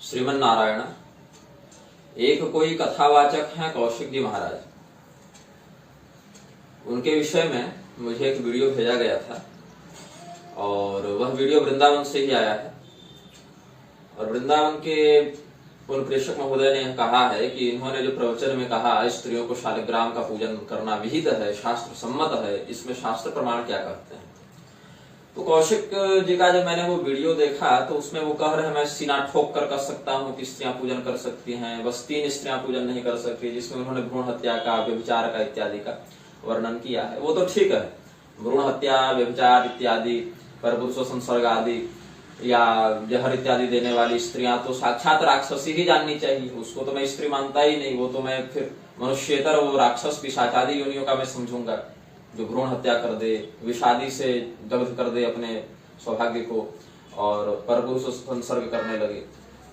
श्रीमन नारायण। एक कोई कथावाचक हैं कौशिक जी महाराज। उनके विषय में मुझे एक वीडियो भेजा गया था और वह वीडियो वृंदावन से ही आया है। और वृंदावन के उन प्रेषक महोदय ने कहा है कि इन्होंने जो प्रवचन में कहा स्त्रियों को शालिग्राम का पूजन करना विहित है, शास्त्र सम्मत है, इसमें शास्त्र प्रमाण क्या कहते हैं। तो कौशिक जी का जब मैंने वो वीडियो देखा तो उसमें वो कह रहे हैं मैं सीना ठोक कर सकता हूँ कि स्त्रियां पूजन कर सकती हैं, बस 3 स्त्रियां पूजन नहीं कर सकती, जिसमें उन्होंने भ्रूण हत्या का, व्यभिचार का इत्यादि का वर्णन किया है। वो तो ठीक है, भ्रूण हत्या, व्यभिचार इत्यादि, परपुरुष संसर्ग आदि या जहर इत्यादि देने वाली स्त्रियां तो साक्षात राक्षसी ही जाननी चाहिए। उसको तो मैं स्त्री मानता ही नहीं, वो तो मैं फिर मनुष्येतर वो राक्षस पिशाचादी योनियों का मैं समझूंगा जो भ्रूण हत्या कर दे, विषादी से दग्ध कर दे अपने सौभाग्य को और परपुरुष संसर्ग करने लगे।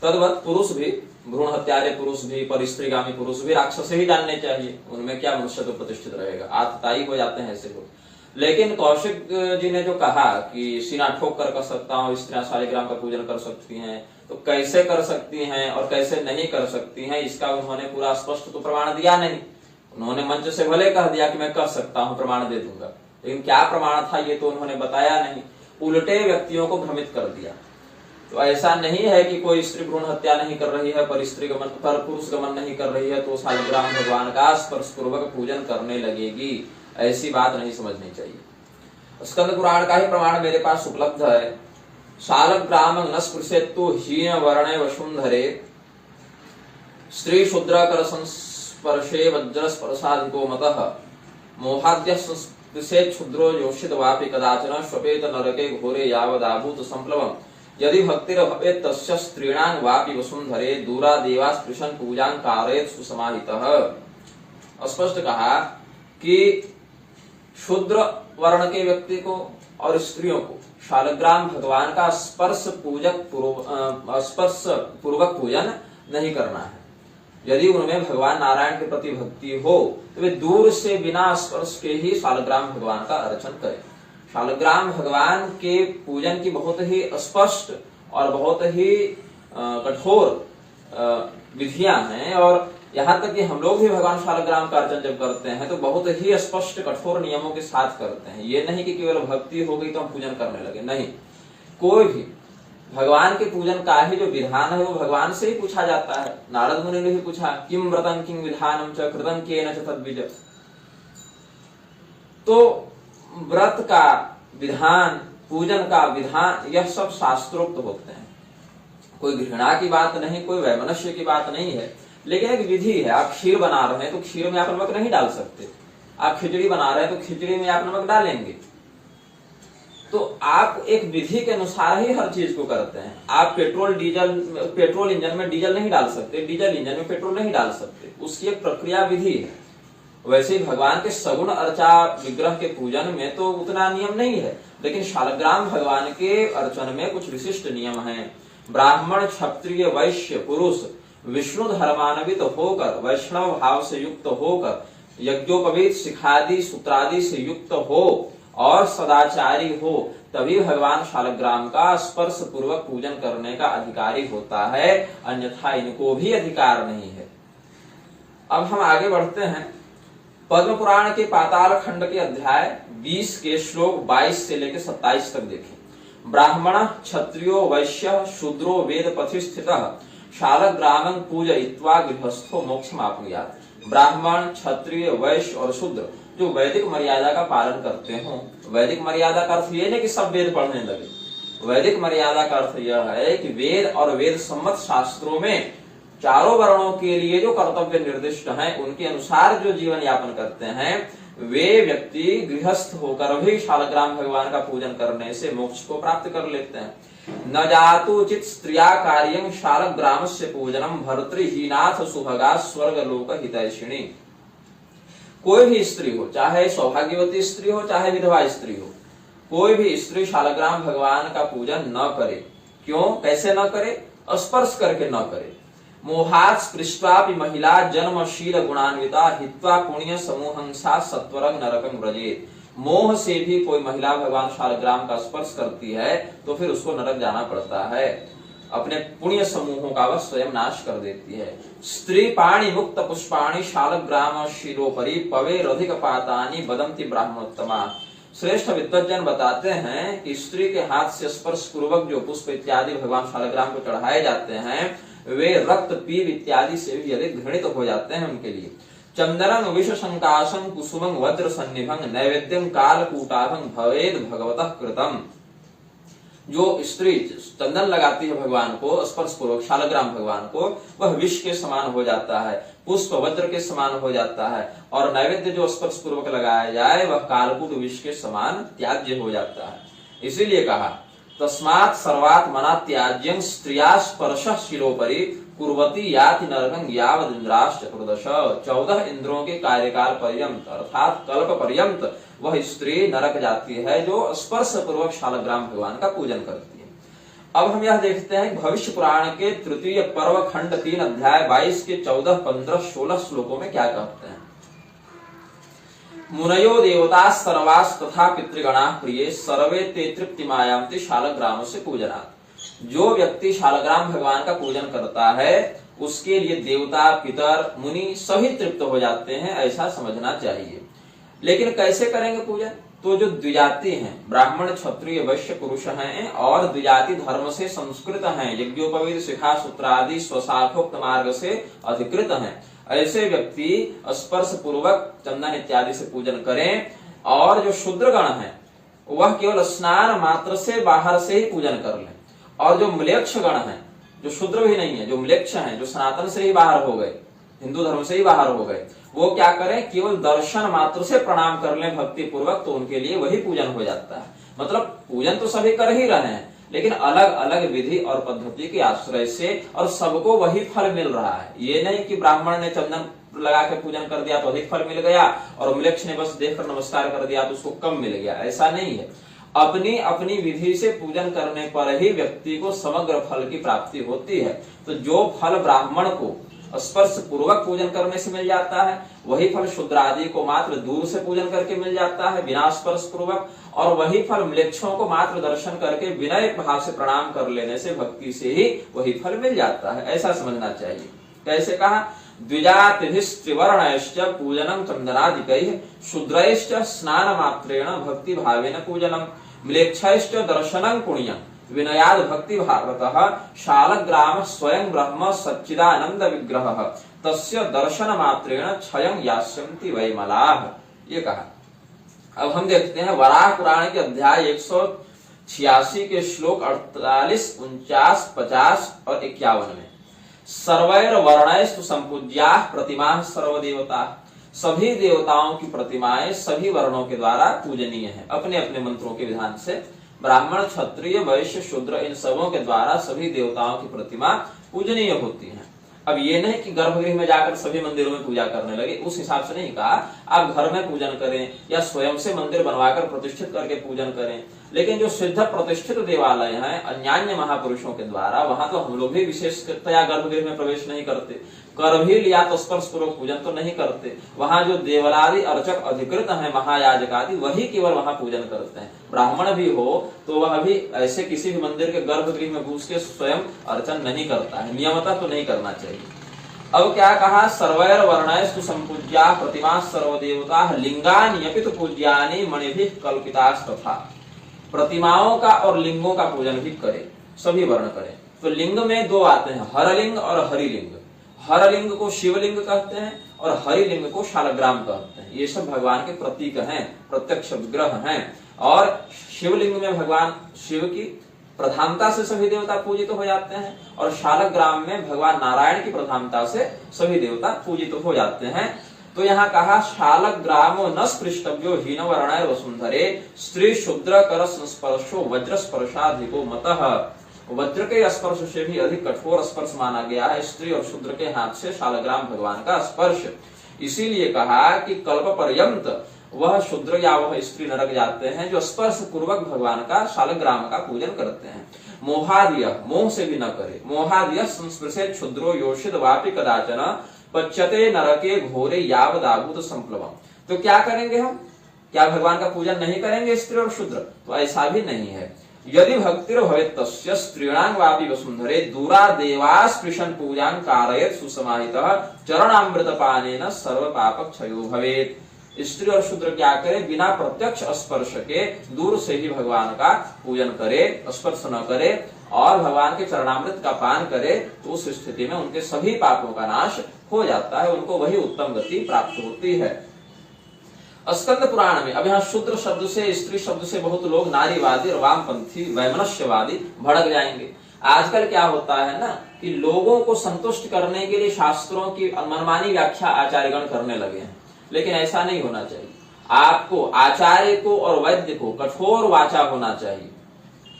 तद्वत पुरुष भी, भ्रूण हत्यारे पुरुष भी, पर स्त्रीगामी पुरुष भी राक्षस ही जानने चाहिए। उनमें क्या मनुष्यत्व प्रतिष्ठित रहेगा, आतताई हो जाते हैं ऐसे लोग। लेकिन कौशिक जी ने जो कहा कि सीना ठोक कर सकता हूँ, स्त्रियां शालिग्राम का पूजन कर सकती हैं, तो कैसे कर सकती हैं और कैसे नहीं कर सकती हैं, इसका उन्होंने पूरा स्पष्ट तो प्रमाण दिया नहीं। उन्होंने मंच से भले कह दिया कि मैं कर सकता हूं, प्रमाण दे दूंगा, लेकिन क्या प्रमाण था ये तो उन्होंने बताया नहीं। उल्टे व्यक्तियों को भ्रमित कर दिया। तो ऐसा नहीं है कि कोई स्त्री भ्रूण हत्या नहीं कर रही है, पर स्त्री गमन, पर पुरुष गमन नहीं कर रही है तो शालिग्राम भगवान का स्पर्श पूर्वक पूजन करने लगेगी, ऐसी बात नहीं समझनी चाहिए। स्कंद पुराण का ही प्रमाण मेरे पास उपलब्ध है। शालग्राम न स्पृशेत्तु हीन वर्णे वसुंधरे स्त्री शूद्र कर स्पर्शे वज्र स्पर्शाधिको मतः मोहाद्य संस्पृशेत् क्षुद्रो योषित वापि कदाचन श्वपेत नरके घोरे यावदाभूत संप्लवम् यदि भक्तिर्भवेत् तस्य स्त्रीणां वापि वसुंधरे दूरा देवा स्पृशन् पूजां कारयेत् सुसमाहितः। स्पष्ट कहा कि शूद्र वर्ण के व्यक्ति को और स्त्रियों को शालिग्राम भगवान का स्पर्श पूर्वक पूजन नहीं करना है। यदि उनमें भगवान नारायण के प्रति भक्ति हो तो वे दूर से बिना स्पर्श के ही शालिग्राम भगवान का अर्चन करें। शालिग्राम भगवान के पूजन की बहुत ही स्पष्ट और बहुत ही कठोर विधियां हैं, और यहाँ तक कि हम लोग भी भगवान शालिग्राम का अर्चन जब करते हैं तो बहुत ही स्पष्ट कठोर नियमों के साथ करते हैं। ये नहीं कि केवल भक्ति हो गई तो हम पूजन करने लगे, नहीं। कोई भी भगवान के पूजन का ही जो विधान है वो भगवान से ही पूछा जाता है। नारद मुनि ने भी पूछा किम व्रतं किम विधानम च कृतं केन च तद्विज। तो व्रत का विधान, पूजन का विधान, यह सब शास्त्रोक्त होते हैं। कोई घृणा की बात नहीं, कोई वैमनस्य की बात नहीं है, लेकिन एक विधि है। आप खीर बना रहे हैं तो खीर में आप नमक नहीं डाल सकते। आप खिचड़ी बना रहे हैं तो खिचड़ी में आप नमक डालेंगे। तो आप एक विधि के अनुसार ही हर चीज को करते हैं। आप पेट्रोल इंजन में डीजल नहीं डाल सकते, डीजल इंजन में पेट्रोल नहीं डाल सकते, उसकी एक प्रक्रिया विधि है। वैसे ही भगवान के सगुण अर्चा विग्रह के पूजन में तो उतना नियम नहीं है, लेकिन शालिग्राम भगवान के अर्चन में कुछ विशिष्ट नियम हैं। ब्राह्मण, क्षत्रिय, वैश्य, पुरुष विष्णु धर्मान्वित होकर, वैष्णव भाव से युक्त होकर, यज्ञोपवीत शिखादि सूत्रादि से युक्त हो और सदाचारी हो, तभी भगवान शालिग्राम का स्पर्श पूर्वक पूजन करने का अधिकारी होता है, अन्यथा इनको भी अधिकार नहीं है। अब हम आगे बढ़ते हैं। पद्म पुराण के पाताल खंड के अध्याय 20 के श्लोक 22 से लेकर 27 तक देखें। ब्राह्मण क्षत्रियो वैश्य शूद्रो वेद पथि स्थितः शालिग्रामं पूजयित्वा गृहस्थो मोक्षमाप्नुयात्। ब्राह्मण, क्षत्रिय, वैश्य और शूद्र जो वैदिक मर्यादा का पालन करते हो। वैदिक मर्यादा का अर्थ यह नहीं कि सब वेद पढ़ने लगे। वैदिक मर्यादा का अर्थ यह है कि वेद और वेद सम्मत शास्त्रों में चारों वर्णों के लिए जो कर्तव्य निर्दिष्ट हैं उनके अनुसार जो जीवन यापन करते हैं, वे व्यक्ति गृहस्थ होकर भी शालिग्राम भगवान का पूजन करने से मोक्ष को प्राप्त कर लेते हैं। न जातु चित स्त्रिया कार्यं शालिग्रामस्य पूजनम भर्तृहीनाथ सुभगा स्वर्गलोक हितैषिणी। कोई भी स्त्री हो, चाहे सौभाग्यवती स्त्री हो, चाहे विधवा स्त्री हो, कोई भी स्त्री शालिग्राम भगवान का पूजन न करे। क्यों, कैसे न करे? स्पर्श करके न करे। मोहात् स्पृष्ट्वापि महिला जन्मशील गुणान्विता हित्वा पुण्य समूहंसा सत्वरं नरकं व्रजेत्। मोह से भी कोई महिला भगवान शालिग्राम का स्पर्श करती है तो फिर उसको नरक जाना पड़ता है। अपने पुण्य समूहों का वह स्वयं नाश कर देती है। स्त्री पाणी मुक्त पुष्पाणी शालग्राम शिरोपरि पवेरधिक पातानि बदंती ब्राह्मणोत्तमा। श्रेष्ठ विद्वज्जन बताते हैं कि स्त्री के हाथ से स्पर्श पूर्वक जो पुष्प इत्यादि भगवान शालग्राम को चढ़ाए जाते हैं वे रक्त पीव इत्यादि से भी अधिक घृणित हो जाते हैं उनके लिए। चंदनम विष संकाशं कुसुमं वज्र सन्निभं नैवेद्यं कालकूटाभं भवेद भगवतः कृतम। जो स्त्री चंदन लगाती है भगवान को स्पर्श पूर्वक शालग्राम भगवान को, वह विष के समान हो जाता है, पुष्प वज्र के समान हो जाता है, और नैवेद्य जो स्पर्श पूर्वक लगाया जाए वह कालकूट विष के समान त्याज्य हो जाता है। इसीलिए कहा तस्मात् सर्वात् मना त्याज्यं स्त्रिया स्पर्श शिरोपरि कुर्वती याति नरकं यावद इंद्राश्च चतुर्दश। 14 इंद्रों के कार्यकाल पर्यंत अर्थात कल्प पर्यंत वह स्त्री नरक जाती है जो स्पर्श पूर्वक शालग्राम भगवान का पूजन करती है। अब हम यह देखते हैं भविष्य पुराण के तृतीय पर्व खंड 3 अध्याय 22 के 14, 15, 16 श्लोकों में क्या कहते हैं। मुनयो देवता सर्वास तथा पितृगणा प्रिय सर्वे ते तृप्तिमायान्ति शालग्राम से पूजनात्। जो व्यक्ति शालग्राम भगवान का पूजन करता है उसके लिए देवता पितर मुनि सभी तृप्त हो जाते हैं, ऐसा समझना चाहिए। लेकिन कैसे करेंगे पूजन? तो जो द्विजाति हैं, ब्राह्मण क्षत्रिय वैश्य पुरुष हैं और द्विजाति धर्म से संस्कृत हैं, यज्ञोपवीत शिखा सूत्र आदि स्वशाखोक्त मार्ग से अधिकृत हैं, ऐसे व्यक्ति स्पर्श पूर्वक चंदन इत्यादि से पूजन करें। और जो शूद्रगण हैं वह केवल स्नान मात्र से बाहर से ही पूजन कर लें। और जो म्लेच्छ गण हैं, जो शूद्र भी नहीं है, जो म्लेच्छ हैं, जो सनातन से ही बाहर हो गए, हिंदू धर्म से ही बाहर हो गए, वो क्या करें, केवल दर्शन मात्र से प्रणाम कर लें भक्ति पूर्वक, तो उनके लिए वही पूजन हो जाता है। मतलब पूजन तो सभी कर ही रहे हैं लेकिन अलग अलग विधि और पद्धति के आश्रय से, और सबको वही फल मिल रहा है। ये नहीं कि ब्राह्मण ने चंदन लगा के पूजन कर दिया तो अधिक फल मिल गया और म्लेच्छ ने बस देखकर नमस्कार कर दिया तो उसको कम मिल गया, ऐसा नहीं है। अपनी अपनी विधि से पूजन करने पर ही व्यक्ति को समग्र फल की प्राप्ति होती है। तो जो फल ब्राह्मण को स्पर्श पूर्वक पूजन करने से मिल जाता है वही फल शूद्र आदि को मात्र दूर से पूजन करके मिल जाता है बिना स्पर्श पूर्वक, और वही फल म्लेच्छों को मात्र दर्शन करके विनय भाव से प्रणाम कर लेने से भक्ति से ही वही फल मिल जाता है, ऐसा समझना चाहिए। कैसे कहा, द्विजातिभिस्त्रिवर्णैश्च पूजनम चंदनादिकैः शूद्रैश्च स्नान मात्रेण भक्ति भावेन पूजनम म्लेच्छैश्च दर्शनं पुण्यम् विनयाद भक्ति भारतः शालग्राम स्वयं ब्रह्म सच्चिदानंद विग्रह तस्य दर्शन मात्रेण क्षयं यास्यन्ति वैमलाः। ये कहा। अब हम देखते हैं वराह पुराण के अध्याय 186 के श्लोक 48, 49, 50 और 51 में सर्वैर वर्णैस्तु संपूज्याः प्रतिमाः सर्वदेवता। सभी देवताओं की प्रतिमाएं सभी वर्णों के द्वारा पूजनीय है, अपने अपने मंत्रों के विधान से। ब्राह्मण क्षत्रिय वैश्य शूद्र इन सबों के द्वारा सभी देवताओं की प्रतिमा पूजनीय होती है। अब ये नहीं कि गर्भगृह में जाकर सभी मंदिरों में पूजा करने लगे, उस हिसाब से नहीं कहा। आप घर में पूजन करें या स्वयं से मंदिर बनवाकर प्रतिष्ठित करके पूजन करें, लेकिन जो सिद्ध प्रतिष्ठित देवालय हैं अन्यान्य महापुरुषों के द्वारा, वहां तो हम लोग भी विशेषतया गर्भगृह में प्रवेश नहीं करते, कर भी लिया तो स्पर्श पूर्वक पूजन तो नहीं करते। वहां जो देवलादि अर्चक अधिकृत हैं महायाजक आदि, वही केवल वहां पूजन करते हैं। ब्राह्मण भी हो तो वह भी ऐसे किसी भी मंदिर के गर्भगृह में घुस के स्वयं अर्चन नहीं करता है, नियमतः तो नहीं करना चाहिए। अब क्या कहा, सर्वैर वर्णैस्तु संपूज्या प्रतिमा सर्वदेवता लिंगानि अपि तु पूज्यानि मणिभिः कल्पितास्तथा। प्रतिमाओं का और लिंगों का पूजन भी करें, सभी वर्ण करें। तो लिंग में दो आते हैं, हरलिंग और हरिलिंग। हरलिंग को शिवलिंग कहते हैं और हरिलिंग को शालग्राम कहते हैं। ये सब भगवान के प्रतीक हैं, प्रत्यक्ष विग्रह हैं। और शिवलिंग में भगवान शिव की प्रधानता से सभी देवता पूजित हो जाते हैं, और शालग्राम में भगवान नारायण की प्रधानता से सभी देवता पूजित हो जाते हैं। तो यहाँ कहा शालग्रामो न स्पृष्टव्यो हीन वर्णाय वसुंधरे स्त्री शूद्र कर संस्पर्शो वज्र स्पर्शाधिको मतः। वज्र के स्पर्श से भी अधिक कठोर स्पर्श माना गया है स्त्री और शूद्र के हाथ से शालग्राम भगवान का स्पर्श। इसीलिए कहा कि कल्प पर्यंत वह शूद्र या वह स्त्री नरक जाते हैं जो स्पर्श पूर्वक भगवान का शालग्राम का पूजन करते हैं। मोहादिय, मोह से भी न करे। मोहादिय संस्पृशे क्षुद्रो योषित वापि कदाचन पच्यते नरके घोरे यावदाभूत संप्लवम। तो क्या करेंगे हम? क्या भगवान का पूजन नहीं करेंगे स्त्री और शूद्र? तो ऐसा भी नहीं है। यदि भक्तिर भवेत् तस्य स्त्रीणां वापि वसुंधरे दूरा देवा स्पृशन् पूजां कारयेत् सुसमाहितः चरणामृतपानेन सर्व पाप क्षयो भवेत्। स्त्री और शूद्र क्या करे, बिना प्रत्यक्ष स्पर्श के दूर से ही भगवान का पूजन करे, स्पर्श न करे और भगवान के चरणामृत का पान करे, तो उस स्थिति में उनके सभी पापों का नाश हो जाता है, उनको वही उत्तम गति प्राप्त होती है। स्कंद पुराण में, अब यहाँ शूद्र शब्द से, स्त्री शब्द से बहुत लोग नारीवादी और वामपंथी वैमनस्यवादी भड़क जाएंगे। आजकल क्या होता है ना कि लोगों को संतुष्ट करने के लिए शास्त्रों की मनमानी व्याख्या आचार्यगण करने लगे हैं, लेकिन ऐसा नहीं होना चाहिए। आपको आचार्य को और वैद्य को कठोर वाचा होना चाहिए।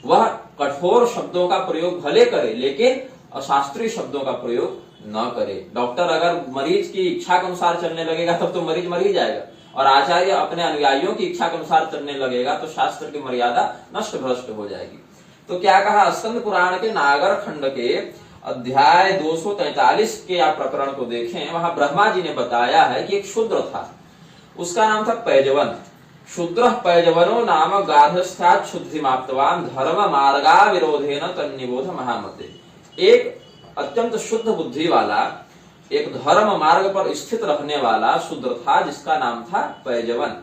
वह कठोर शब्दों का प्रयोग भले करे, लेकिन अशास्त्रीय शब्दों का प्रयोग न करे। डॉक्टर अगर मरीज की इच्छा के अनुसार चलने लगेगा तब तो मरीज मर ही जाएगा, और आचार्य अपने अनुयायियों की इच्छा के अनुसार चलने लगेगा तो शास्त्र की मर्यादा नष्ट भ्रष्ट हो जाएगी। तो क्या कहा, स्कंद पुराण के नागर खंड के अध्याय 243 के आप प्रकरण को देखें, वहां ब्रह्मा जी ने बताया है कि एक शूद्र था, उसका नाम था पैजवन। शूद्र पैजवनो नाम गार्हस्थ्यात् शुद्धिमाप्तवान् धर्म मार्गा विरोधेन तन्निबोध महामते। एक अत्यंत शुद्ध बुद्धि वाला, एक धर्म मार्ग पर स्थित रहने वाला शूद्र था, जिसका नाम था पैजवन।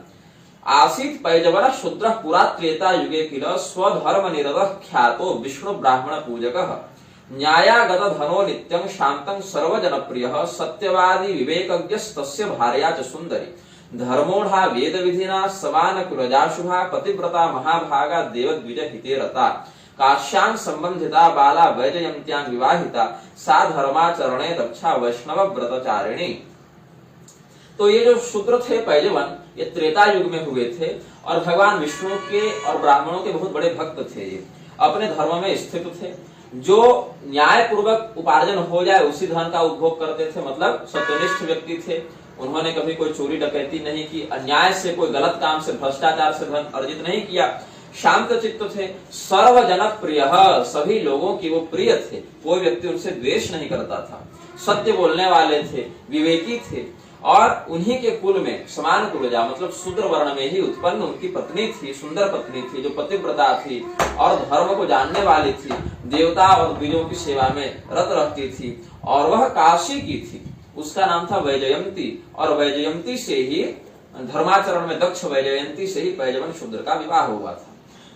आसीत पैजवन शूद्र पुरा त्रेता युगे किल स्वधर्म निरतः ख्यातो विष्णु ब्राह्मण पूजकः न्यायागत धनो नित्यं शांतं सर्वजनप्रियः सत्यवादी विवेकज्ञस्तस्य भार्या च सुंदरी धर्मोढ़ा वेद विधिना समान कुरजाशुभा पतिव्रता महाभागा देवद्विज हिते रता काश्यां संबंधिता बाला वैजयंत्यां विवाहिता सा धर्माचरणे दक्षा वैष्णव व्रतचारिणी। तो ये जो शूद्र थे पैजवन, ये त्रेता युग में हुए थे और भगवान विष्णु के और ब्राह्मणों के बहुत बड़े भक्त थे। ये अपने धर्म में स्थित थे, जो न्याय पूर्वक उपार्जन हो जाए उसी धन का उपभोग करते थे, मतलब सत्यनिष्ठ व्यक्ति थे। उन्होंने कभी कोई चोरी डकैती नहीं की, अन्याय से कोई गलत काम से, भ्रष्टाचार से धन अर्जित नहीं किया, शांत चित्त थे, सर्वजनक प्रिय, सभी लोगों की वो प्रिय थे, कोई व्यक्ति उनसे द्वेष नहीं करता था, सत्य बोलने वाले थे, विवेकी थे। और उन्हीं के कुल में समान कुलजा, मतलब शूद्र वर्ण में ही उत्पन्न उनकी पत्नी थी, सुंदर पत्नी थी, जो पतिव्रता थी और धर्म को जानने वाली थी, देवता और द्विजों की सेवा में रत रहती थी, और वह काशी की थी। उसका नाम था वैजयंती, और वैजयंती से ही, धर्माचरण में दक्ष वैजयंती से ही पैजवन शूद्र का विवाह हुआ था।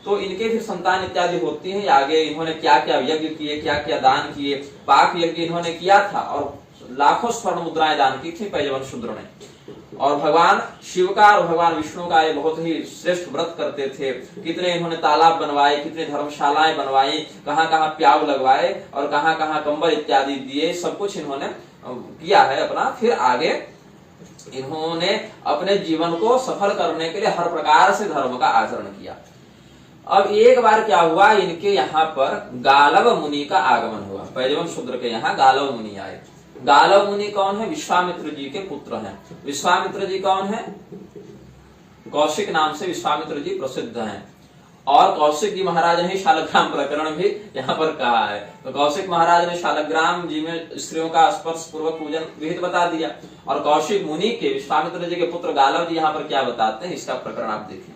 तो इनके फिर संतान इत्यादि होती है। आगे इन्होंने क्या क्या यज्ञ किए, क्या क्या दान किए, पाक यज्ञ इन्होंने किया था और लाखों स्वर्ण मुद्राएं दान की थी पैजवन शूद्र ने। और भगवान शिव का और भगवान विष्णु का ये बहुत ही श्रेष्ठ व्रत करते थे। कितने इन्होंने तालाब बनवाए, कितने धर्मशालाएं बनवाई, कहाँ कहाँ प्याव लगवाए और कहाँ कहाँ कंबल इत्यादि दिए, सब कुछ इन्होंने किया है अपना। फिर आगे इन्होंने अपने जीवन को सफल करने के लिए हर प्रकार से धर्म का आचरण किया। अब एक बार क्या हुआ, इनके यहाँ पर गालव मुनि का आगमन हुआ। पैजवन शूद्र के यहाँ गालव मुनि आए। गालव मुनि कौन है? विश्वामित्र जी के पुत्र हैं। विश्वामित्र जी कौन है? कौशिक नाम से विश्वामित्र जी प्रसिद्ध हैं। और कौशिक जी महाराज ने शालग्राम प्रकरण भी यहाँ पर कहा है। तो कौशिक महाराज ने शालग्राम जी में स्त्रियों का स्पर्श पूर्वक पूजन विहित बता दिया, और कौशिक मुनि के विश्वामित्र जी के पुत्र गालव जी यहाँ पर क्या बताते हैं, इसका प्रकरण आप देखें।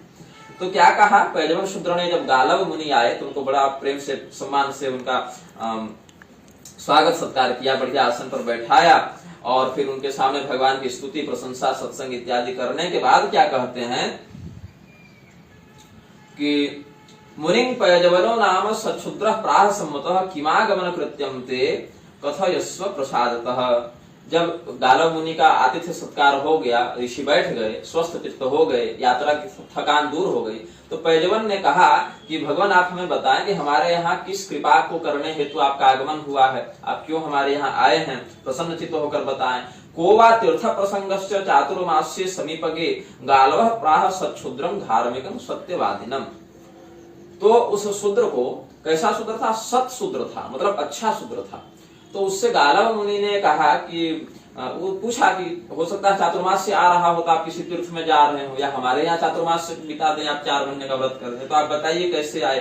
तो क्या कहा, पैजवन शूद्र ने जब गालव मुनि आए तो उनको बड़ा प्रेम से, सम्मान से उनका स्वागत सत्कार किया, बढ़िया आसन पर बैठाया, और फिर उनके सामने भगवान की स्तुति, प्रशंसा, सत्संग इत्यादि करने के बाद क्या कहते हैं कि मुनिं पैजवनो नाम सच्छुद्रः प्राह सम्मतः किमागमन कृत्यं ते कथयस्व प्रसादतः। जब गालव मुनि का आतिथ्य सत्कार हो गया, ऋषि बैठ गए, स्वस्थ चित्त हो गए, यात्रा की थकान दूर हो गई, तो पैजवन ने कहा कि भगवान आप हमें बताएं कि हमारे यहाँ किस कृपा को करने हेतु आपका आगमन हुआ है, आप क्यों हमारे यहाँ आए हैं, प्रसन्न चित्त होकर बताएं। को वा तीर्थ प्रसंगश्च चातुर्मास्ये समीपगे गालवः प्राह सच्छुद्रं धार्मिकं सत्यवादिनम। तो उस शूद्र को, कैसा शूद्र था? सत शूद्र था, मतलब अच्छा शूद्र था। तो उससे गालव मुनि ने कहा कि वो पूछा कि हो सकता है चातुर्मास से आ रहा हो, तो आप किसी तीर्थ में जा रहे हो, या हमारे यहाँ चातुर्मास से बिता दें, आप 4 महीने का व्रत कर रहे हैं, तो आप बताइए कैसे आए।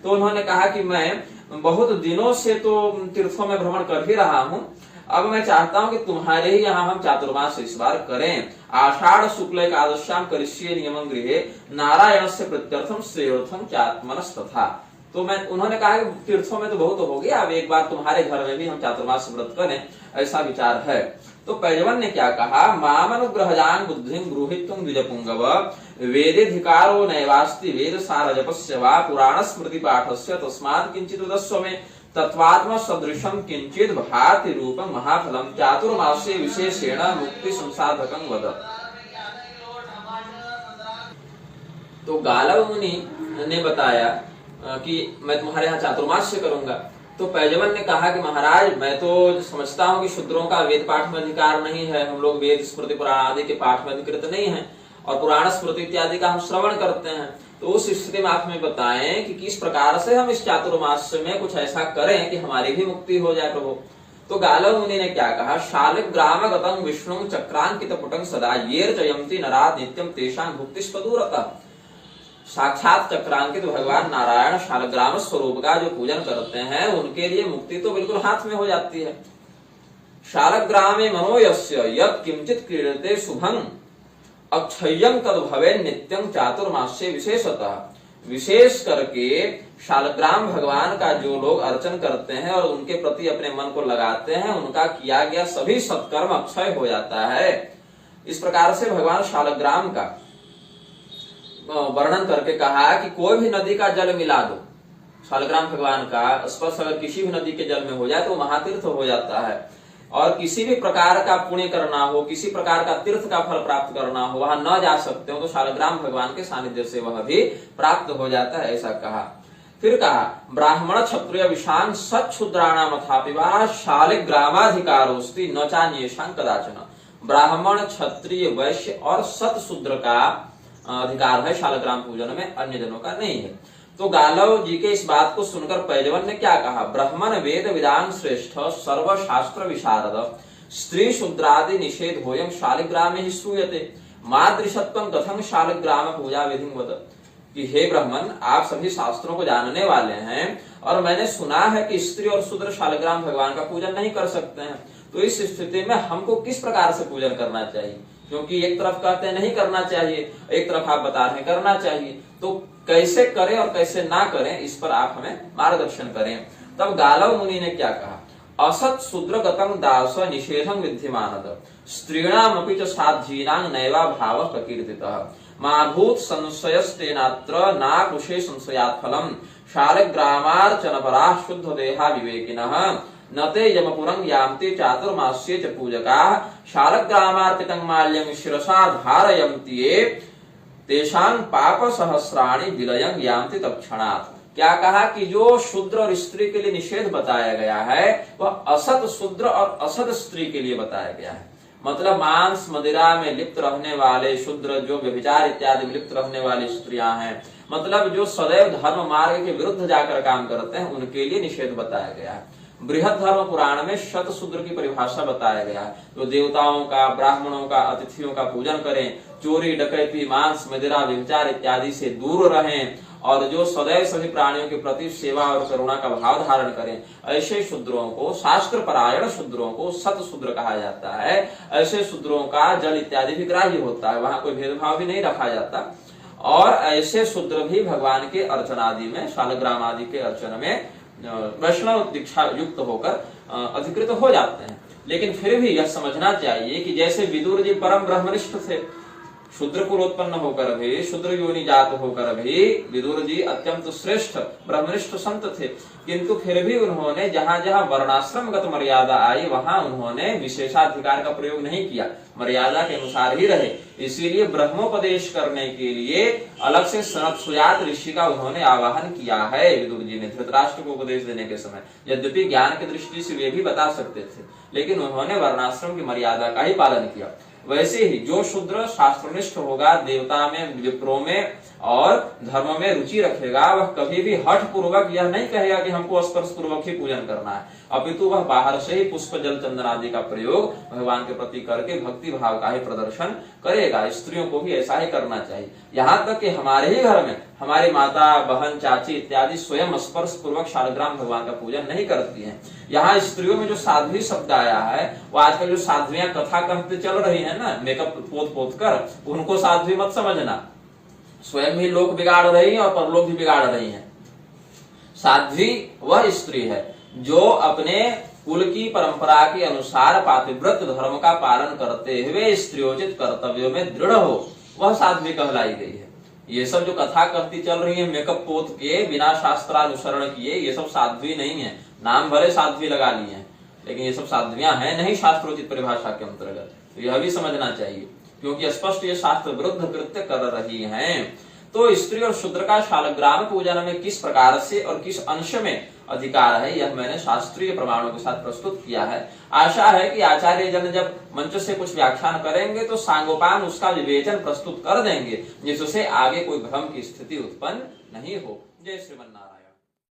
तो उन्होंने कहा कि मैं बहुत दिनों से तो तीर्थों में भ्रमण कर ही रहा हूँ, अब मैं चाहता हूँ कि तुम्हारे ही यहाँ हम चातुर्मास इस बार करें। आषाढ़ शुक्ल एकादश्याम करिष्ये नियमं गृहे नारायण से प्रत्यर्थम श्रेयोर्थम चात्मनस्तथा। तो उन्होंने कहा कि तीर्थों में तो बहुत हो गया, अब एक बार तुम्हारे घर में भी हम चातुर्मास व्रत करें, ऐसा विचार है। तो पैजवन ने क्या कहा, मामनुग्रहजान बुद्धिं गृहीत्वं द्विजपुंगव वेदेधिकारो नैवास्ति वेद सार जपस्य वा पुराण स्मृति पाठस्य तस्मात् किंचित् वदस्व मे तत्वात्म सदृशम किंचित भाति रूपम महाफलम चातुर्मास्य विशेषेण मुक्ति संसाधकं वद। तो गालव मुनि ने बताया कि मैं तुम्हारे यहाँ चातुर्मास्य करूंगा। तो पैजवन ने कहा कि महाराज, मैं तो समझता हूँ कि शूद्रों का वेद पाठ में अधिकार नहीं है, हम लोग वेद स्मृति पुराण आदि के पाठ में अधिकृत नहीं है और पुराण स्मृति इत्यादि का हम श्रवण करते हैं। तो उस स्थिति में आप हमें बताएं कि किस प्रकार से हम इस चातुर्मास्य में कुछ ऐसा करें कि हमारी भी मुक्ति हो जाए प्रभु। तो गालव मुनि ने क्या कहा, शालिग्राम गतं विष्णु चक्रांकित पुटं सदा येर चयंती नरा नित्यम तेषां भुक्तिस्पदूरतः। साक्षात चक्रांकित भगवान नारायण शालग्राम स्वरूप का जो पूजन करते हैं उनके लिए मुक्ति तो बिल्कुल हाथ में हो जाती है। शालग्रामे मनो यस्य यत् किंचित क्रीडते शुभं अक्षय्यं तद भवे नित्यं चातुर्मास्य विशेषतः। विशेष करके शालग्राम भगवान का जो लोग अर्चन करते हैं और उनके प्रति अपने मन को लगाते हैं, उनका किया गया सभी सत्कर्म अक्षय हो जाता है। इस प्रकार से भगवान शालग्राम का वर्णन करके कहा कि कोई भी नदी का जल मिला दो, शालग्राम भगवान का स्पर्श अगर किसी भी नदी के जल में हो जाए तो महातीर्थ हो जाता है। और किसी भी प्रकार का पुण्य करना हो, किसी प्रकार का तीर्थ का फल प्राप्त करना हो, वहां न जा सकते हो तो शालग्राम भगवान के सानिध्य से वह भी प्राप्त हो जाता है, ऐसा कहा। फिर कहा, ब्राह्मण क्षत्रिय विषांग सच्छूद्राणाम अथापि वा शालिग्रामाधिकारोस्ति न चान्येषां कदाचन। ब्राह्मण, क्षत्रिय, वैश्य और सतशूद्र का अधिकार है शालग्राम पूजन में, अन्य जनों का नहीं है। तो गालव जी के इस बात को सुनकर पैजवन ने क्या कहा, ब्राह्मण वेद विदान श्रेष्ठ सर्व शास्त्र विशारद स्त्री शूद्रादि निषेध होयं शालिग्रामे ही श्रूयते मादृशत्वं कथं शालिग्राम पूजा विधि वद। कि हे ब्राह्मण, आप सभी शास्त्रों को जानने वाले हैं और मैंने सुना है कि स्त्री और शूद्र शालिग्राम भगवान का पूजन नहीं कर सकते हैं। तो इस स्थिति में हमको किस प्रकार से पूजन करना चाहिए, क्योंकि एक तरफ कहते हैं नहीं करना चाहिए, एक तरफ आप बता रहे हैं करना चाहिए, तो कैसे करें और कैसे ना करें इस पर आप हमें मार्गदर्शन करें। तब गालव मुनि ने क्या कहा, असत शूद्र गतं दास निषेधं विद्यमानद स्त्रीणामपि च साध्यीनां नैवा भाव प्रकीर्तितः माभूत संशयस्तेनात्र नाकुशे संशयात् फलम् शालिग्रामार्चन पराः शुद्ध देहा विवेकिनः नते यमपुरं यान्ति चातुर्मास्ये च पूजकाः शालग्रामार्पितं माल्यं शिरसा धारयन्ति ये तेषां पाप सहस्राणि विलयं यान्ति तत्क्षणात्। क्या कहा कि जो शूद्र और स्त्री के लिए निषेध बताया गया है वह असत शूद्र और असत स्त्री के लिए बताया गया है। मतलब मांस मदिरा में लिप्त रहने वाले शूद्र, जो व्यभिचार इत्यादि में लिप्त रहने वाली स्त्रियां हैं, मतलब जो सदैव धर्म मार्ग के विरुद्ध जाकर काम करते हैं, उनके लिए निषेध बताया गया है। बृहद धर्म पुराण में शत शूद्र की परिभाषा बताया गया है, जो देवताओं का, ब्राह्मणों का, अतिथियों का पूजन करें, चोरी डकैती मांस मदिरा व्यभिचार इत्यादि से दूर रहें और जो सदैव सभी प्राणियों के प्रति सेवा और करुणा का भाव धारण करें, ऐसे शूद्रों को, शास्त्र परायण शूद्रों को सत शूद्र कहा जाता है। ऐसे शूद्रों का जल इत्यादि भी ग्राह्य होता है, वहां कोई भेदभाव भी नहीं रखा जाता और ऐसे शूद्र भी भगवान के अर्चन आदि में, शालग्राम आदि के अर्चन में वैष्णव दीक्षा युक्त होकर अधिकृत हो जाते हैं। लेकिन फिर भी यह समझना चाहिए कि जैसे विदुर जी परम ब्रह्मनिष्ठ थे, शूद्र कुल उत्पन्न होकर भी, शूद्र योनि जात होकर भी विदुर जी अत्यंत श्रेष्ठ ब्रह्मनिष्ठ संत थे, किंतु फिर भी उन्होंने जहां जहां वर्णाश्रमगत मर्यादा आई वहां उन्होंने विशेषाधिकार का प्रयोग नहीं किया, मर्यादा के अनुसार ही रहे। इसीलिए ब्रह्मोपदेश करने के लिए अलग से सनत्सुजात ऋषि का उन्होंने आवाहन किया है विदुर जी ने धृतराष्ट्र को उपदेश देने के समय। यद्यपि ज्ञान की दृष्टि से वे भी बता सकते थे, लेकिन उन्होंने वर्णाश्रम की मर्यादा का ही पालन किया। वैसे ही जो शूद्र शास्त्रनिष्ठ होगा, देवता में, विप्रों में और धर्म में रुचि रखेगा, वह कभी भी हठ पूर्वक यह नहीं कहेगा कि हमको स्पर्श पूर्वक ही पूजन करना है, अपितु वह बाहर से ही पुष्प जल चंदन आदि का प्रयोग भगवान के प्रति करके भक्ति भाव का ही प्रदर्शन करेगा। स्त्रियों को भी ऐसा ही करना चाहिए। यहाँ तक कि हमारे ही घर में हमारी माता, बहन, चाची इत्यादि स्वयं स्पर्श पूर्वक शालग्राम भगवान का पूजन नहीं करती हैं। यहाँ स्त्रियों में जो साध्वी शब्द आया है, वो आजकल जो साध्वियां कथा कहते चल रही है ना, मेकअप पोत पोत कर, उनको साध्वी मत समझना। स्वयं ही लोग बिगाड़ रही हैं और परलोक भी बिगाड़ रही हैं। साध्वी वह स्त्री है जो अपने कुल की परंपरा के अनुसार पातिव्रत धर्म का पालन करते हुए स्त्रियोचित कर्तव्यों में दृढ़ हो, वह साध्वी कहलाई गई है। ये सब जो कथा कहती चल रही है मेकअप पोत के बिना शास्त्रानुसरण किए, ये सब साध्वी नहीं है। नाम भले साध्वी लगा लिए हैं, लेकिन ये सब साध्वियां हैं नहीं शास्त्रोचित परिभाषा के अंतर्गत। तो यह भी समझना चाहिए, क्योंकि स्पष्ट ये शास्त्र विरुद्ध कृत्य कर रही हैं। तो स्त्री और शूद्र का शालग्राम पूजन में किस प्रकार से और किस अंश में अधिकार है, यह मैंने शास्त्रीय प्रमाणों के साथ प्रस्तुत किया है। आशा है कि आचार्य जन जब मंच से कुछ व्याख्यान करेंगे तो सांगोपांग उसका विवेचन प्रस्तुत कर देंगे, जिससे आगे कोई भ्रम की स्थिति उत्पन्न नहीं हो। जय श्रीमन्नारायण।